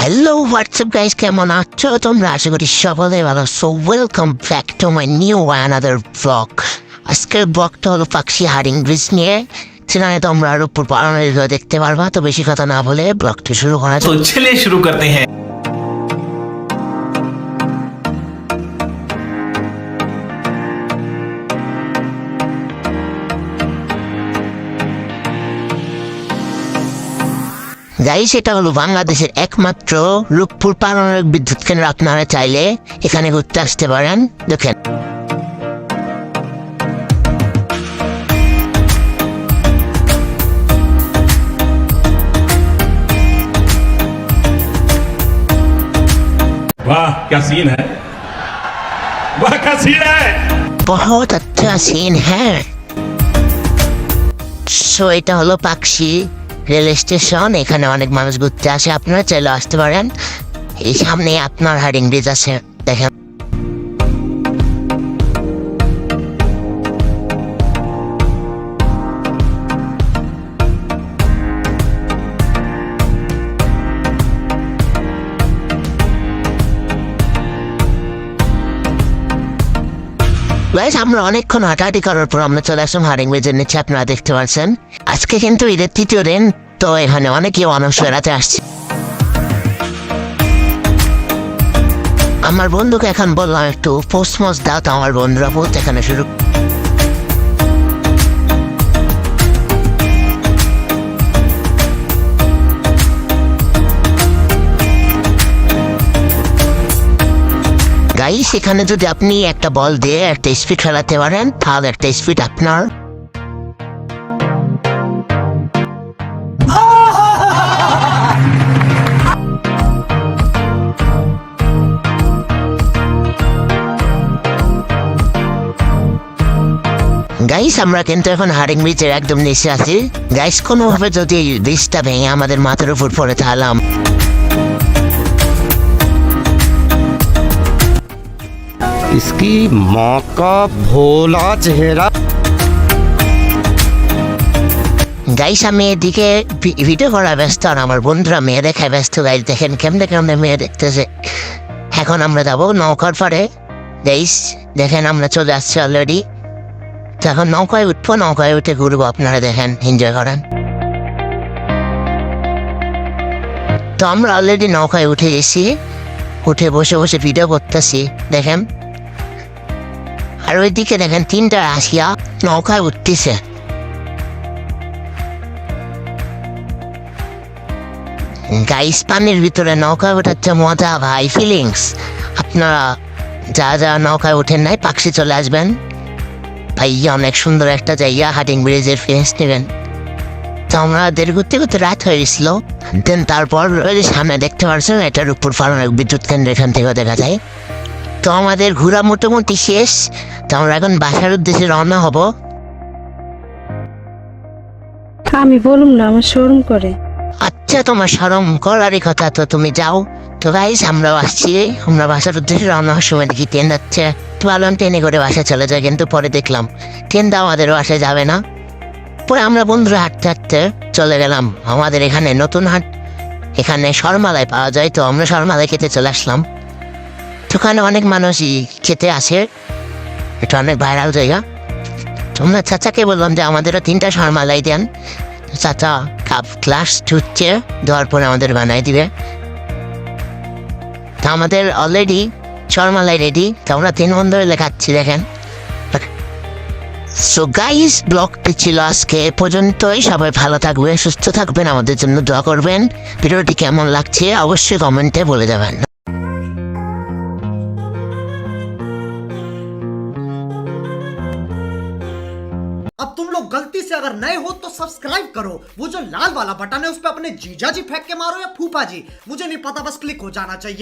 Hello WhatsApp guys, কেমন আছো তোমরা? আশা করি সকলে ভালো। So welcome back to my new another blog. আজকের ব্লগটা হলো পাকশি হারিং ব্রিজ নিয়ে। সেখানে তোমরা আরো পারমানেন্ট দেখতে পারবা। তো বেশি কথা না বলে ব্লগটা শুরু করা যাক। तो चलिए शुरू करते हैं। গাইস, এটা হলো বাংলাদেশের একমাত্র রূপপুর পারমাণবিক বিদ্যুৎ কেন্দ্র। আপনারা চাইলে এখানে ঘুরতে আসতে পারেন। দেখেন, वाह क्या सीन है, वाह क्या सीन है। বহুত আচ্ছা সিন হ্যাঁ। সো এটা হলো পাকশি রেল স্টেশন। এখানে অনেক মানুষ ঘুরতে আসে, আপনারা চাইলে আসতে পারেন। এই সামনে আপনার হারিং ব্রিজ আছে, দেখেন। গাইস, আমরা অনেকক্ষণ হাঁটাহাঁটি করার পর আমরা চলে আসলাম হারিং ব্রিজের নিচে। আপনারা দেখতে পাচ্ছেন আজকে কিন্তু ঈদের তৃতীয় দিন। তো এখানে অনেকেই মানুষ বেড়াতে আসছে। আমার বন্ধুকে এখন বললাম একটু পোস্ট মোস্ট দাও, তো আমার বন্ধুরা পোস্ট এখানে শুরু। গাইস, এখানে যদি আপনি একটা বল দিয়ে একটা স্পিড খেলাতে পারেন, তাহলে একটা স্পিড আপনার। গাইস, আমরা কিন্তু এখন হারিং ব্রিজের একদম নিচে আছি। গাইস, কোনোভাবে যদি এই ব্রিজটা ভেঙে আমাদের মাথার উপর পড়ে তাহলে इसकी माँ का भोला चेहरा। গাইস, আমি এদিকে ভিডিও করা ব্যস্ত আর আমার বন্ধুরা মেয়ে দেখায় ব্যস্ত। গাইস দেখেন কেমনে কেমনে মেয়ে দেখতেছে। এখন আমরা যাবো নৌকার পাড়ে। গাইস দেখেন, আমরা চলে আসছি অলরেডি। তো এখন নৌকায় উঠবো, নৌকায় উঠে ঘুরবো। আপনারা দেখেন, এনজয় করেন। তো আমরা অলরেডি নৌকায় উঠে গেছি, উঠে বসে বসে ভিডিও করতেছি। দেখেন, আর ওইদিকে দেখেন তিনটা আসিয়া নৌকায় উঠতেছে। গাইস, পানির ভিতরে নৌকায় ওঠাচ্ছে মজা ভাই, ফিলিংস। আপনারা যা নৌকায় ওঠেন নাই, পাকশি চলে আসবেন ভাইয়া। অনেক সুন্দর একটা জায়গা, হারিং ব্রিজের ফিলিংস নেবেন। তো আমাদের ঘুরতে ঘুরতে রাত হয়ে গেছিল। দেন তারপর সামনে দেখতে পাচ্ছেন এটার উপর পারমাণবিক বিদ্যুৎ কেন্দ্র, এখান থেকে দেখা যায়। তো আমাদের ঘোরা মোটামুটি শেষ। তো আমরা এখন বাসার উদ্দেশ্যে রওনা হব। আমি বলুম না, আমার শরম করে। আচ্ছা, তোমার শরম করারই কথা, তো তুমি যাও। তো গাইস, আমরাও আসছি। আমরা বাসার উদ্দেশ্যে রওনা হওয়ার সময় দেখি ট্রেন যাচ্ছে। তো ভাবলাম ট্রেনে করে বাসা চলে যায়, কিন্তু পরে দেখলাম ট্রেনটা আমাদের বাসায় যাবে না। পরে আমরা বন্ধুরা হাঁটতে হাঁটতে চলে গেলাম আমাদের এখানে নতুন হাট। এখানে শর্মালাই পাওয়া যায়। তো আমরা শর্মালাই খেতে চলে আসলাম। ওখানে অনেক মানুষই খেতে আসে, এটা অনেক ভাইরাল জায়গা। তোমরা চাচাকে বললাম যে আমাদেরও 3টা শর্মালাই দেন। চাচা কাপ গ্লাস ধুচ্ছে, দেওয়ার পরে আমাদের বানাই দিবে। তা আমাদের অলরেডি শর্মালাই রেডি। তো আমরা 3 বন্ধু মিলে খাচ্ছি, দেখেন। সো গাইস, ব্লগটি ছিল আজকে এ পর্যন্তই। সবাই ভালো থাকবেন, সুস্থ থাকবেন, আমাদের জন্য দোয়া করবেন। ভিডিওটি কেমন লাগছে অবশ্যই কমেন্টে বলে যাবেন। अब तुम लोग गलती से अगर नए हो तो सब्सक्राइब करो। वो जो लाल वाला बटन है उस पर अपने जीजा जी फेंक के मारो या फूफा जी, मुझे नहीं पता, बस क्लिक हो जाना चाहिए।